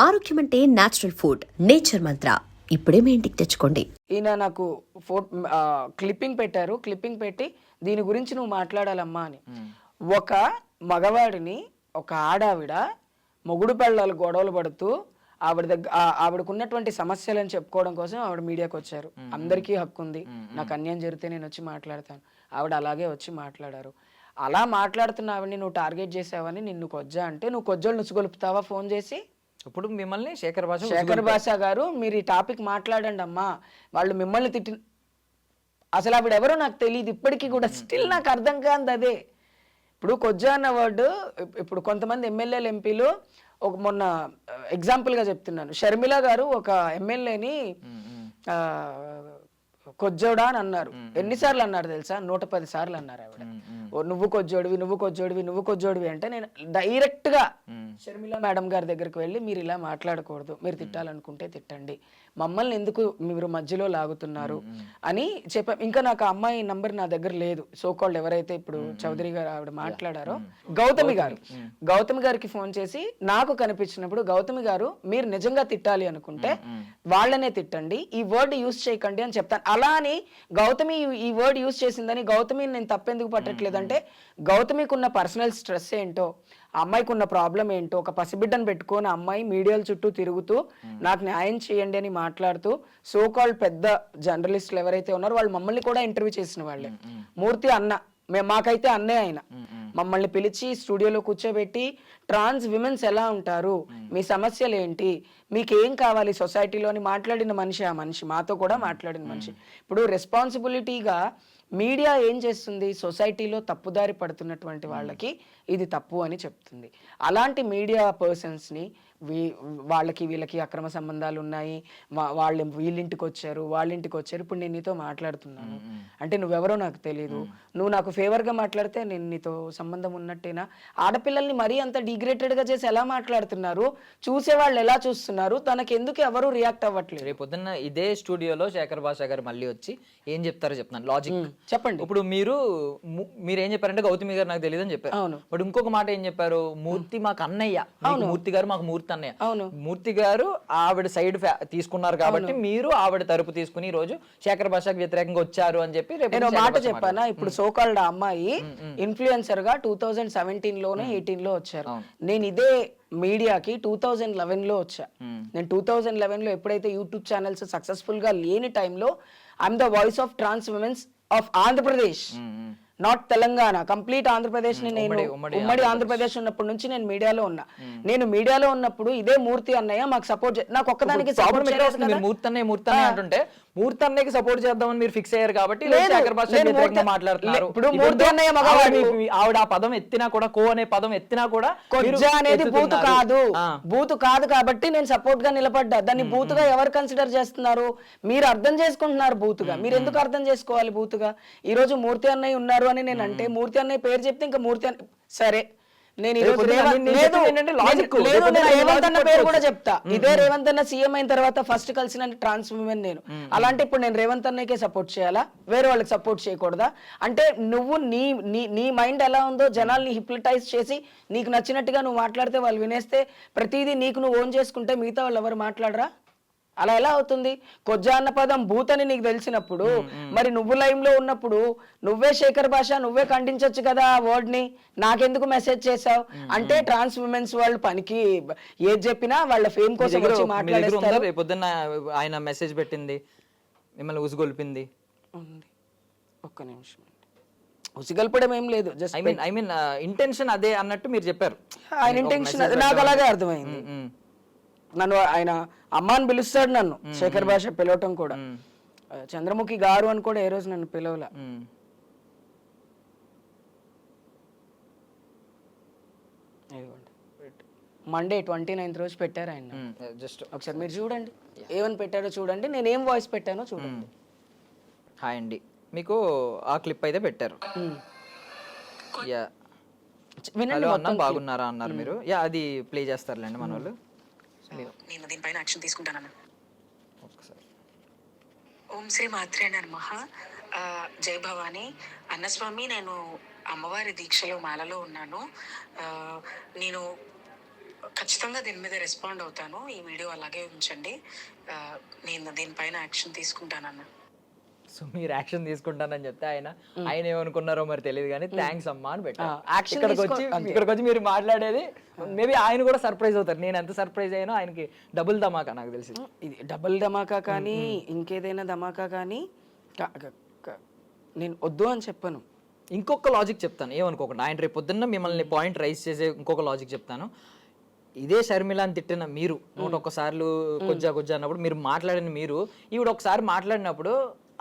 ఆరోగ్యం అంటే natural food. Nature మంత్ర ఇప్పుడే మీ ఇంటికి తెచ్చుకోండి. ఈయన నాకు క్లిప్పింగ్ పెట్టారు. క్లిప్పింగ్ పెట్టి దీని గురించి నువ్వు మాట్లాడాలమ్మా అని. ఒక మగవాడిని ఒక ఆడావిడ మొగుడు పెళ్ళాలు గొడవలు పడుతూ ఆవిడకు ఉన్నటువంటి సమస్యలను చెప్పుకోవడం కోసం ఆవిడ మీడియాకి వచ్చారు. అందరికీ హక్కు ఉంది, నాకు అన్యాయం జరిగితే నేను వచ్చి మాట్లాడతాను. ఆవిడ అలాగే వచ్చి మాట్లాడారు. అలా మాట్లాడుతున్న ఆవిడని నువ్వు టార్గెట్ చేసావని నిన్ను కొజ్జా అంటే నువ్వు కొజ్జోళ్ళు నుచ్చుగొలుపుతావా ఫోన్ చేసి? ఇప్పుడు మిమ్మల్ని శేఖర్ భాష గారు మీరు ఈ టాపిక్ మాట్లాడండి అమ్మా, వాళ్ళు మిమ్మల్ని అసలు ఆవిడ ఎవరో నాకు తెలియదు ఇప్పటికీ కూడా. స్టిల్ నాకు అర్థం కాదు అదే. ఇప్పుడు కొజ్జా అన్న వర్డ్, ఇప్పుడు కొంతమంది ఎమ్మెల్యేలు ఎంపీలు మొన్న ఎగ్జాంపుల్గా చెప్తున్నాను, షర్మిల గారు ఒక ఎమ్మెల్యేని కొజ్జోడా అని అన్నారు. ఎన్నిసార్లు అన్నారు తెలుసా? 110 సార్లు అన్నారు ఆవిడ. నువ్వు కొజ్జోడివి, నువ్వు కొజ్జోడివి, నువ్వు కొజ్జోడివి అంటే నేను డైరెక్ట్ గా షర్మిల మేడం గారి దగ్గరికి వెళ్ళి మీరు ఇలా మాట్లాడకూడదు, మీరు తిట్టాలనుకుంటే తిట్టండి, మమ్మల్ని ఎందుకు మీరు మధ్యలో లాగుతున్నారు అని చెప్పాం. ఇంకా నాకు ఆ అమ్మాయి నంబర్ నా దగ్గర లేదు. సోకాల్డ్ ఎవరైతే ఇప్పుడు చౌదరి గారు ఆవిడ మాట్లాడారో గౌతమి గారికి ఫోన్ చేసి నాకు కనిపించినప్పుడు, గౌతమి గారు మీరు నిజంగా తిట్టాలి అనుకుంటే వాళ్ళనే తిట్టండి, ఈ వర్డ్ యూజ్ చేయకండి అని చెప్తాను. అలా అని గౌతమి ఈ వర్డ్ యూజ్ చేసిందని గౌతమిని నేను తప్పెందుకు పట్టట్లేదంటే, గౌతమికి ఉన్న పర్సనల్ స్ట్రెస్ ఏంటో, ఆ అమ్మాయికి ఉన్న ప్రాబ్లం ఏంటో, ఒక పసిబిడ్డను పెట్టుకొని అమ్మాయి మీడియాల చుట్టూ తిరుగుతూ నాకు న్యాయం చేయండి అని మాట్లాడుతూ సోకాల్డ్ పెద్ద జర్నలిస్టులు ఎవరైతే ఉన్నారో వాళ్ళు మమ్మల్ని కూడా ఇంటర్వ్యూ చేసిన వాళ్ళే. మూర్తి అన్న, మాకైతే అన్నే ఆయన మమ్మల్ని పిలిచి స్టూడియోలో కూర్చోబెట్టి ట్రాన్స్ విమెన్స్ ఎలా ఉంటారు, మీ సమస్యలు ఏంటి, మీకేం కావాలి సొసైటీలో అని మాట్లాడిన మనిషి ఆ మనిషి, మాతో కూడా మాట్లాడిన మనిషి. ఇప్పుడు రెస్పాన్సిబిలిటీగా మీడియా ఏం చేస్తుంది, సొసైటీలో తప్పుదారి పడుతున్నటువంటి వాళ్ళకి ఇది తప్పు అని చెప్తుంది. అలాంటి మీడియా పర్సన్స్ని వాళ్ళకి వీళ్ళకి అక్రమ సంబంధాలు ఉన్నాయి, వాళ్ళు వీళ్ళింటికి వచ్చారు వాళ్ళింటికి వచ్చారు, ఇప్పుడు నేను నీతో మాట్లాడుతున్నాను అంటే నువ్వెవరో నాకు తెలియదు, నువ్వు నాకు ఫేవర్గా మాట్లాడితే నేను నీతో సంబంధం ఉన్నట్టేనా? ఆడపిల్లల్ని మరీ అంత డిగ్రేటెడ్గా చేసి ఎలా మాట్లాడుతున్నారు, చూసేవాళ్ళు ఎలా చూస్తున్నారు, తనకి ఎందుకు ఎవరు రియాక్ట్ అవ్వట్లేదు? రేపు పొద్దున్న ఇదే స్టూడియోలో శేఖర్ భాష గారు మళ్ళీ వచ్చి ఏం చెప్తారో చెప్తాను, లాజిక్ చెప్పండి. ఇప్పుడు మీరు ఏం చెప్పారంటే గౌతమి గారు నాకు తెలియదు అని చెప్పారు. అవును. బట్ ఇంకొక మాట ఏం చెప్పారు, మూర్తి మాకు అన్నయ్య, మూర్తి గారు మాకు మూర్తి అన్నయ్య. అవును. మూర్తి గారు ఆవిడ సైడ్ తీసుకున్నారు కాబట్టి మీరు ఆవిడ తరపు తీసుకుని ఈ రోజు శేఖర్ భాషకు వ్యతిరేకంగా వచ్చారు అని చెప్పి నేను మాట చెప్పానా? ఇప్పుడు సోకాల్డ్ అమ్మాయి ఇన్ఫ్లుయెన్సర్ గా 2017 లోనే 18 లో వచ్చారు. నేను ఇదే మీడియాకి 2011 లో వచ్చా. నేను 2011 లో ఎప్పుడైతే యూట్యూబ్ ఛానల్స్ సక్సెస్ఫుల్ గా లేని టైంలో I'm the voice of trans womens of Andhra Pradesh, not Telangana, complete Andhra Pradesh ని నేను ఉమ్మడి ఆంధ్రప్రదేశ్ ఉన్నప్పటి నుంచి నేను మీడియాలో ఉన్నా. నేను మీడియాలో ఉన్నప్పుడు ఇదే మూర్తి అన్నయ్య మాకు సపోర్ట్, నాకు ఒక్కదానికి మూర్తి అన్నయ్య అంటుంటే మూర్తి అన్నయ్యకి సపోర్ట్ చేద్దామని మీరు ఫిక్స్ అయ్యారు కాబట్టి మాట్లాడుతున్నారు. ఇప్పుడు మూర్తి అన్నయ్య మగవాడు, ఆవిడ ఆ పదం ఎత్తినా కూడా, కో అనే పదం ఎత్తినా కూడా కొజ్జా అనేది బూతు కాదు, బూతు కాదు కాబట్టి నేను సపోర్ట్ గా నిలబడ్డా. దాన్ని బూతుగా ఎవరు కన్సిడర్ చేస్తున్నారు? మీరు అర్థం చేసుకుంటున్నారు బూతుగా. మీరు ఎందుకు అర్థం చేసుకోవాలి బూతుగా? ఈ రోజు మూర్తి అన్నయ్య ఉన్నారు అని నేను అంటే, మూర్తి అన్నయ్య పేరు చెప్తే ఇంకా మూర్తి సరే, నేను రేవంత్ అన్న పేరు కూడా చెప్తా. ఇదే రేవంత్ అన్న సీఎం అయిన తర్వాత ఫస్ట్ కలిసిన ట్రాన్స్ విమెన్ నేను. అలాంటి ఇప్పుడు నేను రేవంత్ అన్నయ్యకే సపోర్ట్ చేయాలా, వేరే వాళ్ళకి సపోర్ట్ చేయకూడదా? అంటే నువ్వు నీ మైండ్ ఎలా ఉందో జనాల్ని హిప్నటైజ్ చేసి నీకు నచ్చినట్టుగా నువ్వు మాట్లాడితే వాళ్ళు వినేస్తే ప్రతిదీ నీకు నువ్వు ఓన్ చేసుకుంటే మిగతా వాళ్ళు ఎవరు మాట్లాడరా? అలా ఎలా అవుతుంది? కొజ్జా అన్న పదం భూత్ అని నీకు తెలిసినప్పుడు, మరి నువ్వు లైవ్ లో ఉన్నప్పుడు నువ్వే శేఖర్ భాష నువ్వే ఖండించొచ్చు కదా ఆ వర్డ్ ని, నాకెందుకు మెసేజ్ చేసావు అంటే ట్రాన్స్ విమెన్స్ వాళ్ళు పనికి ఏది చెప్పినా వాళ్ళ ఫేమ్ కోసం వచ్చి మాట్లాడేస్తారు. పొద్దున్న ఆయన మెసేజ్ పెట్టింది, మిమ్మల్ని ఉసుగొల్పింది. ఒక్క నిమిషం, ఉసిగల్పడం ఏం లేదు, జస్ట్ ఐ మీన్ ఇంటెన్షన్ అదే అన్నట్టు మీరు చెప్పారు. ఆయన ఇంటెన్షన్ నాకు అలాగే అర్థమైంది. నన్ను ఆయన అమ్మ అని పిలుస్తాడు, నన్ను శేఖర్ భాష పిలవటం కూడా. చంద్రముఖి గారు అని కూడా ఏ రోజు నన్ను పిలవలా. మండే 29th రోజు పెట్టారు ఆయన. జస్ట్ ఒకసారి మీరు చూడండి ఏమని పెట్టారో చూడండి, నేను ఏం వాయిస్ పెట్టానో చూడండి. హాయ్ అండి, మీకు ఆ క్లిప్ అయితే పెట్టారు. హలో అన్న బాగున్నారా అన్నారు మీరు. అది ప్లే చేస్తారులేండి మన వాళ్ళు. నేను దీనిపైన యాక్షన్ తీసుకుంటానన్న. ఓం శ్రీ మాత్రే నమః. జై భవాని. అన్నస్వామి, నేను అమ్మవారి దీక్షలో మాలలో ఉన్నాను. నేను ఖచ్చితంగా దీని మీద రెస్పాండ్ అవుతాను. ఈ వీడియో అలాగే ఉంచండి. నేను దీనిపైన యాక్షన్ తీసుకుంటానన్న. సో మీరు యాక్షన్ తీసుకుంటానని చెప్తే ఆయన ఏమనుకున్నారో మరి తెలియదు కానీ థ్యాంక్స్ అమ్మా అని పెట్టారు. action ఇక్కడికి వచ్చి మీరు మాట్లాడేది మేబీ ఆయన కూడా సర్ప్రైజ్ అవుతారు. నేను ఎంత సర్ప్రైజ్ అయ్యానో ఆయనకి డబుల్ ధమాకా నాకు తెలిసి. ఇది డబుల్ ధమాకా కానీ ఇంకేదైనా ధమాకా కానీ నేను వద్దు అని చెప్పను. ఇంకొక లాజిక్ చెప్తాను, ఏమనుకోకుండా. ఆయన రేపు పొద్దున్న మిమ్మల్ని పాయింట్ రైజ్ చేసే ఇంకొక లాజిక్ చెప్తాను. ఇదే షర్మిలాని తిట్టిన మీరు 101 సార్లు కొజ్జా అన్నప్పుడు మీరు మాట్లాడిన మీరు ఈవిడ ఒకసారి మాట్లాడినప్పుడు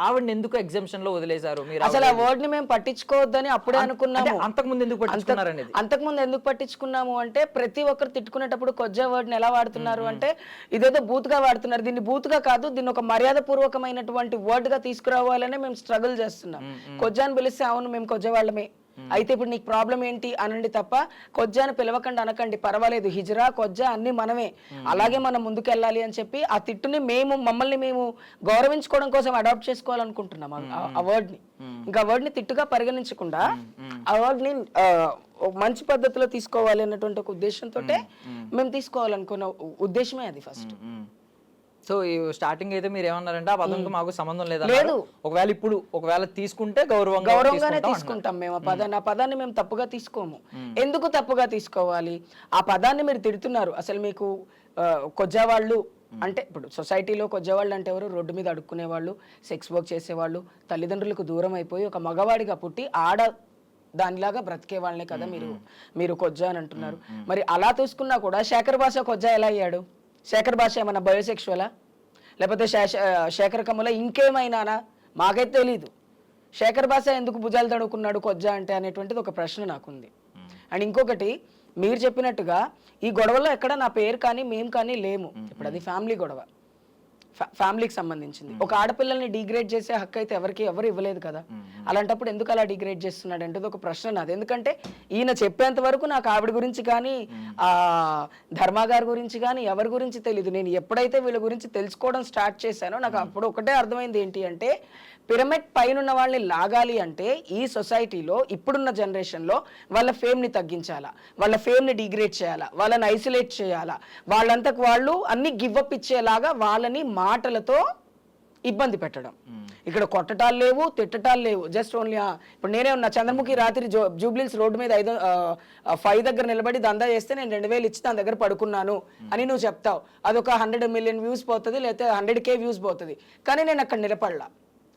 ఆవిడని ఎందుకు ఎగ్జామ్షన్ లో వదిలేశారు మీరు? అసలు ఆ వర్డ్ ని మేము పట్టించుకోవద్దని అప్పుడే అనుకున్నాము. అంతకుముందు ఎందుకు పట్టించుకున్నారు అనేది. అంతకుముందు ఎందుకు పట్టించుకున్నాము అంటే ప్రతి ఒక్కరు తిట్టుకునేటప్పుడు కొజ్జా వర్డ్ ని ఎలా వాడుతున్నారు అంటే ఇదేదో బూత్ గా వాడుతున్నారు. దీన్ని బూత్ గా కాదు, దీన్ని ఒక మర్యాద పూర్వకమైనటువంటి వర్డ్ గా తీసుకురావాలనే మేము స్ట్రగుల్ చేస్తున్నాం. కొజ్జాని పిలిస్తే అవును మేము కొజ్జా వాళ్ళమే, అయితే ఇప్పుడు నీకు ప్రాబ్లం ఏంటి అనండి తప్ప కొజ్జాని పిలవకండి అనకండి, పర్వాలేదు, హిజ్రా కొజ్జా అన్ని మనమే, అలాగే మనం ముందుకెళ్ళాలి అని చెప్పి ఆ తిట్టుని మమ్మల్ని మేము గౌరవించుకోవడం కోసం అడాప్ట్ చేసుకోవాలనుకుంటున్నాం ఆ వర్డ్ ని. ఇంకా వర్డ్ ని తిట్టుగా పరిగణించకుండా ఆ వర్డ్ ని మంచి పద్ధతిలో తీసుకోవాలి అన్నటువంటి ఒక ఉద్దేశంతో మేము తీసుకోవాలనుకున్న ఉద్దేశమే అది ఫస్ట్. సో ఈ స్టార్టింగ్ అయితే మీరు ఏమన్నారంటే ఆ పదంతో మాకు సంబంధం లేదు, ఒకవేళ తీసుకుంటే గౌరవంగానే తీసుకుంటాం మేము. ఆ పదాన్ని మేము తప్పుగా తీసుకోము. ఎందుకు తప్పుగా తీసుకోవాలి? ఆ పదాన్ని మీరు తిడుతున్నారు. అసలు మీకు కొజ్జా వాళ్ళు అంటే ఇప్పుడు సొసైటీలో కొజ్జా వాళ్ళు అంటే ఎవరు? రోడ్డు మీద అడుక్కునే వాళ్ళు, సెక్స్ వర్క్ చేసేవాళ్ళు, తల్లిదండ్రులకు దూరం అయిపోయి ఒక మగవాడిగా పుట్టి దానిలాగా బ్రతికే వాళ్ళనే కదా మీరు కొజ్జా అని అంటున్నారు. మరి అలా తీసుకున్నా కూడా శేఖర్ భాష కొజ్జా ఎలా అయ్యాడు? శేఖర్ భాష ఏమన్నా బయోసెక్షువలా, లేకపోతే శేఖర్ కమ్ముల ఇంకేమైనానా? మాకైతే తెలీదు. శేఖర్ భాష ఎందుకు భుజాలు తడుకున్నాడు కొజ్జా అంటే అనేటువంటిది ఒక ప్రశ్న నాకుంది. అండ్ ఇంకొకటి, మీరు చెప్పినట్టుగా ఈ గొడవలో ఎక్కడ నా పేరు కానీ మేము కానీ లేము. ఇప్పుడు అది ఫ్యామిలీ గొడవ, ఫ్యామిలీకి సంబంధించింది. ఒక ఆడపిల్లల్ని డిగ్రేడ్ చేసే హక్కు అయితే ఎవరు ఇవ్వలేదు కదా. అలాంటప్పుడు ఎందుకు అలా డిగ్రేడ్ చేస్తున్నాడు అంటే ఒక ప్రశ్న నాది. ఎందుకంటే ఈయన చెప్పేంత వరకు నాకు ఆవిడ గురించి కానీ ఆ ధర్మా గారి గురించి కానీ ఎవరి గురించి తెలీదు. నేను ఎప్పుడైతే వీళ్ళ గురించి తెలుసుకోవడం స్టార్ట్ చేశానో నాకు అప్పుడు ఒకటే అర్థమైంది ఏంటి అంటే, పిరమిడ్ పైన ఉన్న వాళ్ళని లాగాలి అంటే ఈ సొసైటీలో ఇప్పుడున్న జనరేషన్లో వాళ్ళ ఫేమ్ని తగ్గించాలా, వాళ్ళ ఫేమ్ని డిగ్రేడ్ చేయాలా, వాళ్ళని ఐసోలేట్ చేయాలా, వాళ్ళంతకు వాళ్ళు అన్ని గివ్అప్ ఇచ్చేలాగా వాళ్ళని మాటలతో ఇబ్బంది పెట్టడం. ఇక్కడ కొట్టటాలు లేవు, తిట్టటాలు లేవు, జస్ట్ ఓన్లీ ఇప్పుడు నేనే ఉన్నా, చంద్రముఖి రాత్రి జూబ్లీస్ రోడ్డు మీద 5 దగ్గర నిలబడి దందా చేస్తే నేను 2000 ఇచ్చి దాని దగ్గర పడుకున్నాను అని నువ్వు చెప్తావు. అదొక 100 మిలియన్ వ్యూస్ పోతుంది, లేకపోతే 100K వ్యూస్ పోతుంది. కానీ నేను అక్కడ నిలబడలా.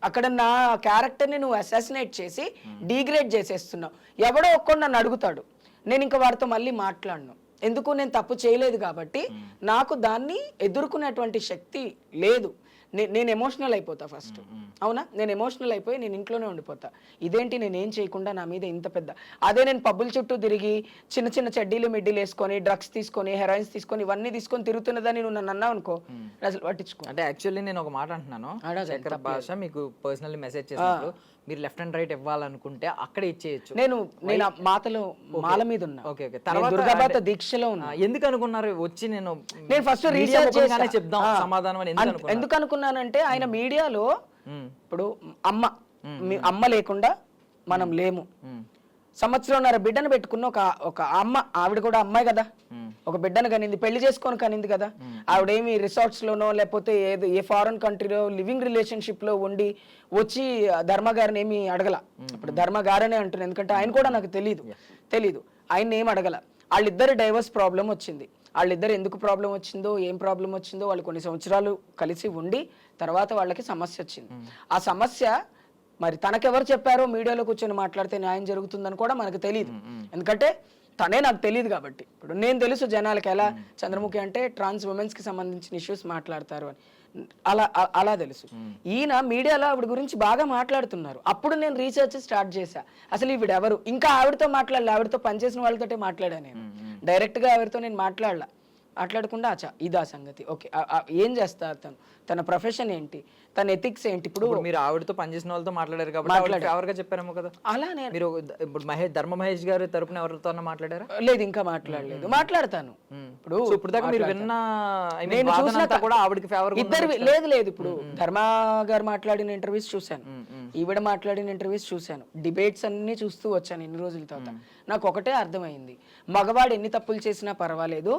అక్కడ నా క్యారెక్టర్ని నువ్వు అసాసినేట్ చేసి డీగ్రేడ్ చేసేస్తున్నావు. ఎవడో ఒక్కడు నన్ను అడుగుతాడు, నేను ఇంకా వాడితో మళ్ళీ మాట్లాడను. ఎందుకు? నేను తప్పు చేయలేదు కాబట్టి నాకు దాన్ని ఎదుర్కొనేటువంటి శక్తి లేదు. నేను ఎమోషనల్ అయిపోతా ఫస్ట్. అవునా? నేను ఎమోషనల్ అయిపోయి నేను ఇంట్లోనే ఉండిపోతా. ఇదేంటి నేనేం చేయకుండా నా మీద ఇంత పెద్ద, అదే నేను పబ్బుల చుట్టూ తిరిగి చిన్న చిన్న చెడ్డీలు మిడ్డీలు వేసుకొని డ్రగ్స్ తీసుకొని హెరాయిన్స్ తీసుకొని ఇవన్నీ తీసుకొని తిరుగుతున్నదని నువ్వు నన్ను అన్నావు అనుకో, అసలు పట్టించుకో. అంటే యాక్చువల్లీ నేను ఒక మాట అంటున్నాను, శేఖర్ భాష మీకు పర్సనల్లీ మెసేజ్ చేసినప్పుడు మీరు లెఫ్ట్ అండ్ రైట్ ఇవ్వాలనుకుంటే అక్కడే ఇచ్చేయచ్చు. నేను మాతలు మాల మీద ఉన్నా. Okay okay. తర్వాత దుర్గాబాత దీక్షలో ఉన్నా. ఎందుకు అనుకున్నారు వచ్చి నేను ఫస్ట్ రీసెర్చ్ చేసి చెప్దాం సమాధానం అని ఎందుకు అనుకున్నానంటే, ఆయన మీడియాలో ఇప్పుడు అమ్మ లేకుండా మనం లేము, సంవత్సరంన్నర బిడ్డను పెట్టుకున్న ఒక అమ్మ, ఆవిడ కూడా అమ్మాయి కదా, ఒక బిడ్డను కనింది, పెళ్లి చేసుకొని కనింది కదా. ఆవిడేమి రిసార్ట్స్ లోనో లేకపోతే ఏ ఫారెన్ కంట్రీలో లివింగ్ రిలేషన్షిప్ లో ఉండి వచ్చి ధర్మ గారిని ఏమి అడగల. ఇప్పుడు ధర్మ గారనే అంటున్నాను, ఎందుకంటే ఆయన కూడా నాకు తెలీదు ఆయన ఏం అడగల. వాళ్ళిద్దరు డైవర్స్ ప్రాబ్లం వచ్చింది. వాళ్ళిద్దరు ఎందుకు ప్రాబ్లం వచ్చిందో, ఏం ప్రాబ్లం వచ్చిందో, వాళ్ళు కొన్ని సంవత్సరాలు కలిసి ఉండి తర్వాత వాళ్ళకి సమస్య వచ్చింది. ఆ సమస్య మరి తనకెవరు చెప్పారో మీడియాలో కూర్చొని మాట్లాడితే న్యాయం జరుగుతుందని కూడా మనకు తెలియదు. ఎందుకంటే తనే నాకు తెలియదు కాబట్టి. ఇప్పుడు నేను తెలుసు జనాలకి ఎలా చంద్రముఖి అంటే ట్రాన్స్ ఉమెన్స్ కి సంబంధించిన ఇష్యూస్ మాట్లాడతారు అని, అలా తెలుసు. ఈయన మీడియాలో ఆవిడ గురించి బాగా మాట్లాడుతున్నారు. అప్పుడు నేను రీసెర్చ్ స్టార్ట్ చేశా, అసలు ఈవిడ ఎవరు. ఇంకా ఆవిడతో మాట్లాడలే, ఆవిడతో పనిచేసిన వాళ్ళతోటే మాట్లాడా నేను. డైరెక్ట్ గా ఆవిడతో నేను మాట్లాడకుండా ఇదా సంగతి, ఓకే ఏం చేస్తారు, తన ప్రొఫెషన్ ఏంటి, తన ఎథిక్స్ ఏంటి. ఇప్పుడు మీరు ఆవిడతో పనిచేసిన వాళ్ళతో మాట్లాడారు కాబట్టి ఎవరిగా చెప్పారేమో కదా. అలా నేను మీరు ఇప్పుడు ధర్మ మహేష్ గారు తరపున ఎవరితో మాట్లాడారా? లేదు, ఇంకా మాట్లాడలేదు. మాట్లాడతాను. ఇప్పుడు దాకా మీరు విన్న నేను చూసినా కూడా ఆవిడకి ఫేవర్ ఇద్దరు లేదు ఇప్పుడు ధర్మ గారు మాట్లాడిన ఇంటర్వ్యూస్ చూశాను. ఈవిడ మాట్లాడిన ఇంటర్వ్యూస్ చూశాను, డిబేట్స్ అన్ని చూస్తూ వచ్చాను ఇన్ని రోజుల తర్వాత. నాకు ఒకటే అర్థమైంది, మగవాడు ఎన్ని తప్పులు చేసినా పర్వాలేదు,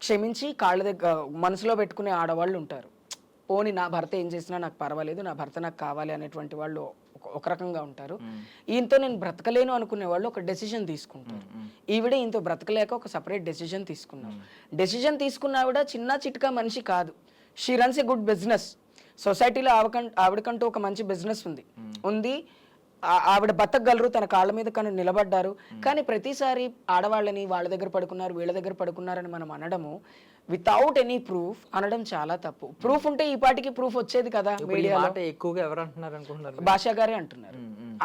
క్షమించి కాళ్ళ దగ్గర మనసులో పెట్టుకునే ఆడవాళ్ళు ఉంటారు. పోని నా భర్త ఏం చేసినా నాకు పర్వాలేదు, నా భర్త నాకు కావాలి అనేటువంటి వాళ్ళు ఒక రకంగా ఉంటారు. ఈయనతో నేను బ్రతకలేను అనుకునే వాళ్ళు ఒక డెసిషన్ తీసుకుంటారు. ఈవిడ ఈయనతో బ్రతకలేక ఒక సపరేట్ డెసిషన్ తీసుకున్నారు. డెసిషన్ తీసుకున్న ఆవిడ చిన్న చిట్కా మనిషి కాదు. She runs a good business. సొసైటీలో ఆవిడకంటూ ఒక మంచి బిజినెస్ ఉంది. ఆవిడ బతకగలరు, తన కాళ్ళ మీద కను నిలబడ్డారు. కానీ ప్రతిసారి ఆడవాళ్ళని వాళ్ళ దగ్గర పడుకున్నారు, వీళ్ళ దగ్గర పడుకున్నారని మనం అనడము వితౌట్ ఎనీ ప్రూఫ్ అనడం చాలా తప్పు. ప్రూఫ్ ఉంటే ఈ పాటికి ప్రూఫ్ వచ్చేది కదా. మీడియాలో ఎక్కువగా ఎవరు అంటున్నారు అనుకుంటున్నారు? భాషా గారే అంటున్నారు.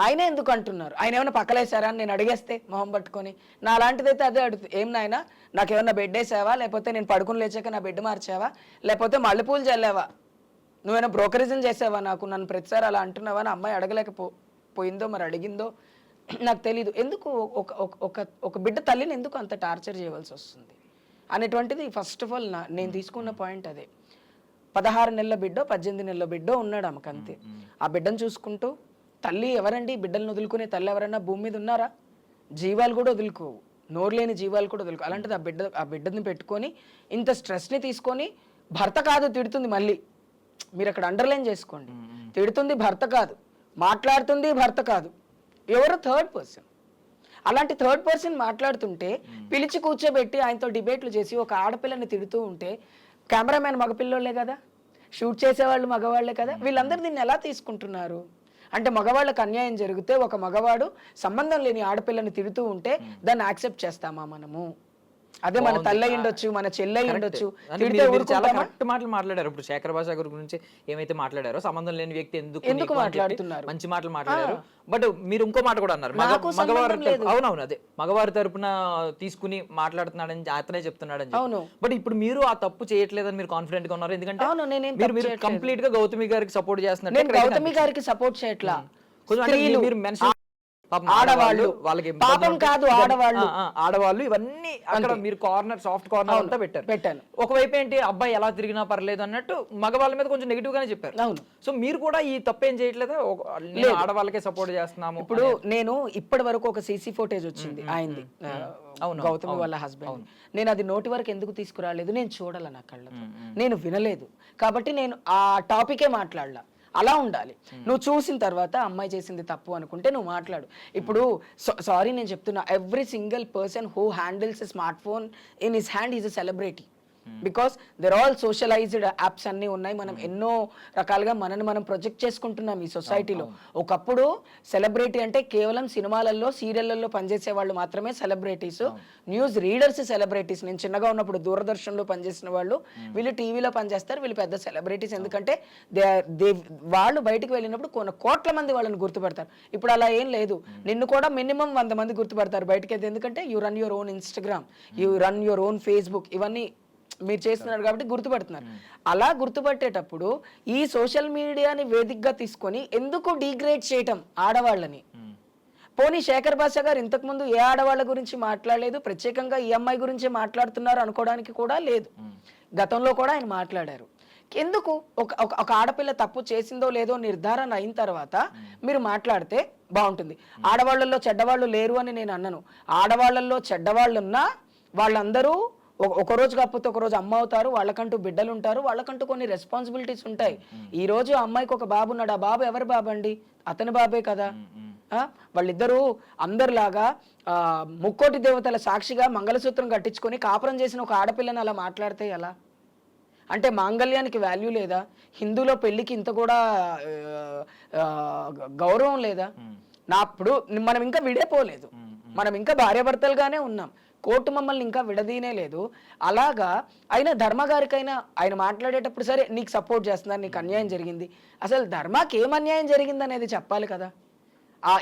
ఆయనే ఎందుకు అంటున్నారు? ఆయన ఏమైనా పక్కలేసారా అని నేను అడిగేస్తే మొహం పట్టుకొని, నా అలాంటిదైతే అదే అడుగుతుంది, ఏం నాయనా నాకేమన్నా బెడ్ వేసావా, లేకపోతే నేను పడుకుని లేచాక నా బెడ్ మార్చావా, లేకపోతే మల్లెపూలు చల్లావా, నువ్వేనా బ్రోకరిజం చేసావా, నన్ను ప్రతిసారి అలా అంటున్నావా అని అమ్మాయి అడగలేకపోయిందో మరి అడిగిందో నాకు తెలీదు. ఎందుకు ఒక బిడ్డ తల్లిని ఎందుకు అంత టార్చర్ చేయవలసి వస్తుంది అనేటువంటిది ఫస్ట్ ఆఫ్ ఆల్ నేను తీసుకున్న పాయింట్ అదే. 16 నెలల బిడ్డో 18 నెలల బిడ్డో ఉన్నాడు ఆమెకు, అంతే. ఆ బిడ్డను చూసుకుంటూ, తల్లి ఎవరండి బిడ్డలను వదులుకునే తల్లి ఎవరన్నా భూమి మీద ఉన్నారా? జీవాలు కూడా వదులుకోవు, నోరు లేని జీవాలు కూడా వదులుకో. అలాంటిది ఆ బిడ్డని పెట్టుకొని ఇంత స్ట్రెస్ని తీసుకొని, భర్త కాదు తిడుతుంది, మళ్ళీ మీరు అక్కడ అండర్లైన్ చేసుకోండి, తిడుతుంది భర్త కాదు, మాట్లాడుతుంది భర్త కాదు, ఎవరో థర్డ్ పర్సన్. అలాంటి థర్డ్ పర్సన్ మాట్లాడుతుంటే పిలిచి కూర్చోబెట్టి ఆయనతో డిబేట్లు చేసి ఒక ఆడపిల్లని తిడుతూ ఉంటే, కెమెరామెన్ మగపిల్లోళ్ళే కదా, షూట్ చేసేవాళ్ళు మగవాళ్లే కదా, వీళ్ళందరూ దీన్ని ఎలా తీసుకుంటున్నారు? అంటే మగవాళ్ళకి అన్యాయం జరిగితే ఒక మగవాడు సంబంధం లేని ఆడపిల్లని తిడుతూ ఉంటే దాన్ని యాక్సెప్ట్ చేస్తామా మనము? అదే మన తల్లి ఉండొచ్చు, మన చెల్లె ఉండొచ్చు, చాలా కరెక్ట్ మాటలు మాట్లాడారు. ఇప్పుడు శేఖర్ భాష గారి గురించి ఏమైతే మాట్లాడారో, సంబంధం లేని వ్యక్తి ఎందుకు మాట్లాడుతున్నారు, మంచి మాటలు మాట్లాడారు. బట్ మీరు ఇంకో మాట కూడా అన్నారు, మగవారు, అవునవును, అదే మగవారి తరపున తీసుకుని మాట్లాడుతున్నాడని అతనే చెప్తున్నాడని. బట్ ఇప్పుడు మీరు ఆ తప్పు చేయట్లేదని మీరు కాన్ఫిడెంట్ గా ఉన్నారు, ఎందుకంటే మీరు కంప్లీట్ గా గౌతమి గారికి సపోర్ట్ చేస్తున్నారు. గౌతమి గారికి సపోర్ట్ చేయట్లా, మీరు మెన్షన్ ఆడవాళ్ళు, పాపం కాదు ఆడవాళ్ళు, ఇవన్నీ అక్కడ మీరు కార్నర్, సాఫ్ట్ కార్నర్ అంతా పెట్టాను. ఒకవైపు ఏంటి, అబ్బాయి ఎలా తిరిగినా పర్లేదు అన్నట్టు మగవాళ్ళ మీద కొంచెం నెగిటివ్ గానే చెప్పారు. అవును. సో మీరు కూడా ఈ తప్పేం చేయట్లేదా? ఆడవాళ్ళకే సపోర్ట్ చేస్తున్నాము. ఇప్పుడు నేను ఇప్పటి వరకు ఒక సీసీ ఫోటేజ్ వచ్చింది ఆయనది, గౌతమి వాళ్ళ హస్బెండ్. నేను అది నోటి వరకు ఎందుకు తీసుకురాలేదు, నేను చూడాల నా కళ్ళతో, నేను వినలేదు కాబట్టి నేను ఆ టాపికే మాట్లాడలా. అలా ఉండాలి. నువ్వు చూసిన తర్వాత అమ్మాయి చేసింది తప్పు అనుకుంటే నువ్వు మాట్లాడు. ఇప్పుడు సారీ నేను చెప్తున్నా, every single person who handles a smart phone in his hand is a celebrity. Because there all socialised apps అన్నీ ఉన్నాయి. మనం ఎన్నో రకాలుగా మనని మనం ప్రొజెక్ట్ చేసుకుంటున్నాం ఈ సొసైటీలో. ఒకప్పుడు సెలబ్రిటీ అంటే కేవలం సినిమాలలో, సీరియళ్లలో పనిచేసే వాళ్ళు మాత్రమే సెలబ్రిటీస్, న్యూస్ రీడర్స్ సెలబ్రిటీస్. నేను చిన్నగా ఉన్నప్పుడు దూరదర్శన్లో పనిచేసిన వాళ్ళు, వీళ్ళు టీవీలో పనిచేస్తారు, వీళ్ళు పెద్ద సెలబ్రిటీస్. ఎందుకంటే వాళ్ళు బయటికి వెళ్ళినప్పుడు కొన్ని కోట్ల మంది వాళ్ళని గుర్తుపడతారు. ఇప్పుడు అలా ఏం లేదు, నిన్ను కూడా మినిమం 100 మంది గుర్తుపడతారు బయటకి అయితే. ఎందుకంటే you run your own Instagram, you run your own Facebook, ఇవన్నీ మీరు చేస్తున్నారు కాబట్టి గుర్తుపడుతున్నారు. అలా గుర్తుపట్టేటప్పుడు ఈ సోషల్ మీడియాని వేదికగా తీసుకొని ఎందుకు డిగ్రేడ్ చేయటం ఆడవాళ్ళని? పోనీ శేఖర్ భాష గారు ఇంతకుముందు ఏ ఆడవాళ్ళ గురించి మాట్లాడలేదు, ప్రత్యేకంగా ఈ అమ్మాయి గురించే మాట్లాడుతున్నారు అనుకోవడానికి కూడా లేదు. గతంలో కూడా ఆయన మాట్లాడారు. ఎందుకు ఒక ఆడపిల్ల తప్పు చేసిందో లేదో నిర్ధారణ అయిన తర్వాత మీరు మాట్లాడితే బాగుంటుంది. ఆడవాళ్ళల్లో చెడ్డవాళ్ళు లేరు అని నేను అన్నను. ఆడవాళ్ళల్లో చెడ్డవాళ్ళున్నా వాళ్ళందరూ ఒక రోజు కాకపోతే ఒక రోజు అమ్మ అవుతారు, వాళ్ళకంటూ బిడ్డలు ఉంటారు, వాళ్ళకంటూ కొన్ని రెస్పాన్సిబిలిటీస్ ఉంటాయి. ఈ రోజు అమ్మాయికి ఒక బాబు ఉన్నాడు, ఆ బాబు ఎవరి బాబు అండి? అతని బాబే కదా. వాళ్ళిద్దరూ అందరిలాగా ముక్కోటి దేవతల సాక్షిగా మంగళసూత్రం కట్టించుకొని కాపురం చేసిన ఒక ఆడపిల్లని అలా మాట్లాడితే ఎలా? అంటే మాంగళ్యానికి వాల్యూ లేదా? హిందూలో పెళ్లికి ఇంత కూడా గౌరవం లేదా? ఇప్పుడు మనం ఇంకా విడిపోలేదు, మనం ఇంకా భార్యాభర్తలుగానే ఉన్నాం, కోర్టు మమ్మల్ని ఇంకా విడదీనే లేదు. అలాగా అయినా ధర్మ గారికైనా ఆయన మాట్లాడేటప్పుడు సరే నీకు సపోర్ట్ చేస్తున్నారు, నీకు అన్యాయం జరిగింది, అసలు ధర్మకి ఏం అన్యాయం జరిగింది అనేది చెప్పాలి కదా.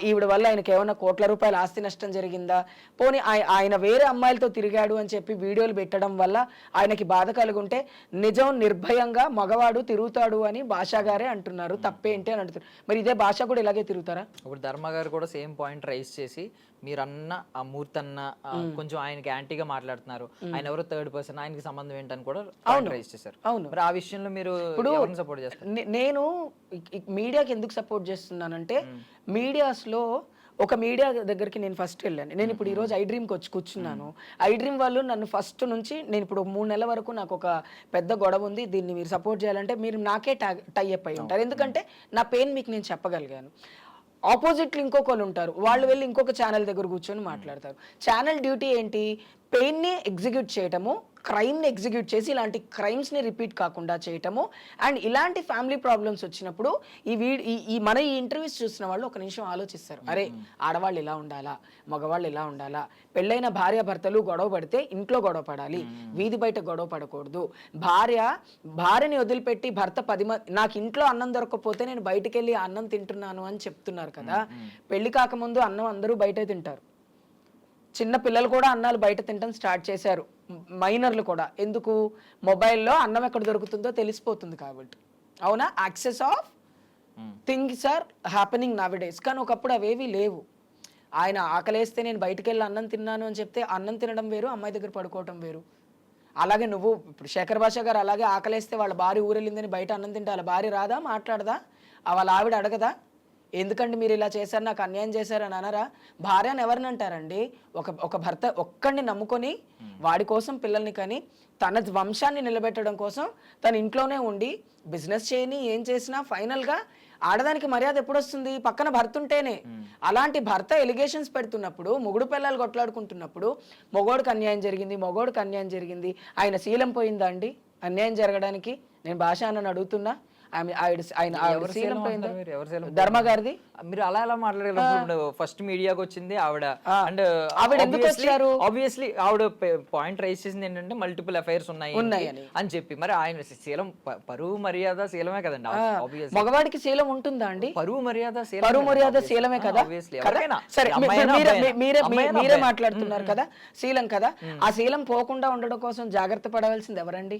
ఈవిడ వల్ల ఆయనకి ఏమైనా కోట్ల రూపాయల ఆస్తి నష్టం జరిగిందా? పోనీ ఆయన వేరే అమ్మాయిలతో తిరిగాడు అని చెప్పి వీడియోలు పెట్టడం వల్ల ఆయనకి బాధ కలుగుంటే నిజం నిర్భయంగా మగవాడు తిరుగుతాడు అని భాషా గారే అంటున్నారు, తప్పేంటి అని అంటున్నారు. మరి ఇదే భాష కూడా ఇలాగే తిరుగుతారా? ఇప్పుడు ధర్మ గారు కూడా సేమ్ పాయింట్ రైజ్ చేసి, మీరన్న ఆ మూర్తి అన్న కొంచెం ఆయనకి యాంటీగా మాట్లాడుతున్నారు, ఆయన ఎవరో థర్డ్ పర్సన్, ఆయనకి సంబంధం ఏంటని కూడా రైజ్ చేశారు. అవును, మరి ఆ విషయంలో మీరు సపోర్ట్ చేస్తారు? నేను మీడియాకి ఎందుకు సపోర్ట్ చేస్తున్నానంటే మీడియాస్లో ఒక మీడియా దగ్గరికి నేను ఫస్ట్ వెళ్ళాను. నేను ఇప్పుడు ఈరోజు ఐ డ్రీమ్కి వచ్చి కూర్చున్నాను. ఐ డ్రీమ్ వాళ్ళు నన్ను ఫస్ట్ నుంచి నేను ఇప్పుడు 3 నెలల వరకు నాకు ఒక పెద్ద గొడవ ఉంది, దీన్ని మీరు సపోర్ట్ చేయాలంటే మీరు నాకే టైఅప్ అయి ఉంటారు. ఎందుకంటే నా పెయిన్ మీకు నేను చెప్పగలిగాను. ఆపోజిట్లు ఇంకొకరు ఉంటారు, వాళ్ళు వెళ్ళి ఇంకొక ఛానల్ దగ్గర కూర్చొని మాట్లాడతారు. ఛానల్ డ్యూటీ ఏంటి? పెయిన్ని ఎగ్జిక్యూట్ చేయటము, క్రైమ్ని ఎగ్జిక్యూట్ చేసి ఇలాంటి క్రైమ్స్ని రిపీట్ కాకుండా చేయటము. అండ్ ఇలాంటి ఫ్యామిలీ ప్రాబ్లమ్స్ వచ్చినప్పుడు మన ఈ ఇంటర్వ్యూస్ చూసిన వాళ్ళు ఒక నిమిషం ఆలోచిస్తారు, అరే ఆడవాళ్ళు ఇలా ఉండాలా, మగవాళ్ళు ఇలా ఉండాలా, పెళ్ళైన భార్య భర్తలు గొడవ పడితే ఇంట్లో గొడవ పడాలి, వీధి బయట గొడవ పడకూడదు. భార్యని వదిలిపెట్టి భర్త 10 మంది, నాకు ఇంట్లో అన్నం దొరకకపోతే నేను బయటికి వెళ్ళి అన్నం తింటున్నాను అని చెప్తున్నారు కదా. పెళ్లి కాకముందు అన్నం అందరూ బయటే తింటారు, చిన్న పిల్లలు కూడా అన్నాలు బయట తినడం స్టార్ట్ చేశారు, మైనర్లు కూడా. ఎందుకు? మొబైల్లో అన్నం ఎక్కడ దొరుకుతుందో తెలిసిపోతుంది కాబట్టి. అవునా? Access of things are happening nowadays. కానీ ఒకప్పుడు అవేవి లేవు. ఆయన ఆకలేస్తే నేను బయటికి వెళ్ళి అన్నం తిన్నాను అని చెప్తే అన్నం తినడం వేరు, అమ్మాయి దగ్గర పడుకోవటం వేరు. అలాగే నువ్వు ఇప్పుడు శేఖర్ భాష గారు అలాగే ఆకలేస్తే వాళ్ళ భార్య ఊరెళ్ళిందని బయట అన్నం తింటే వాళ్ళ భార్య రాదా, మాట్లాడదా? వాళ్ళ ఆవిడ అడగదా, ఎందుకంటే మీరు ఇలా చేశారు, నాకు అన్యాయం చేశారు అని అనరా? భార్యను ఎవరిని అంటారండి? ఒక భర్త ఒక్కడిని నమ్ముకొని వాడి కోసం పిల్లల్ని కానీ తన వంశాన్ని నిలబెట్టడం కోసం తన ఇంట్లోనే ఉండి బిజినెస్ చేయని ఏం చేసినా ఫైనల్గా ఆడదానికి మర్యాద ఎప్పుడు వస్తుంది? పక్కన భర్త ఉంటేనే. అలాంటి భర్త ఎలిగేషన్స్ పెడుతున్నప్పుడు, మొగుడు పిల్లలు కొట్లాడుకుంటున్నప్పుడు మొగోడికి అన్యాయం జరిగింది, ఆయన శీలం పోయిందా అండి అన్యాయం జరగడానికి? నేను భాష అని అడుగుతున్నా. ధర్మ గారిది. మీరు అలా ఎలా మాట్లాడగలరు? ఫస్ట్ మీడియాకి వచ్చింది ఆవిడ, అండ్ ఆవిడ ఎందుకు వచ్చారు? ఆబ్వియస్లీ ఆవిడ పాయింట్ రైజ్ చేసింది ఏంటంటే మల్టిపుల్ అఫైర్స్ ఉన్నాయి అని చెప్పి. మరి ఆయన శీలం, పరువు మర్యాద శీలమే కదండి. మగవాడికి శీలం ఉంటుందా అండి? పరువు మర్యాద శీలమే కదా. సరే, మీరే మాట్లాడుతున్నారు కదా శీలం కదా. ఆ శీలం పోకుండా ఉండడం కోసం జాగ్రత్త పడవలసింది ఎవరండి?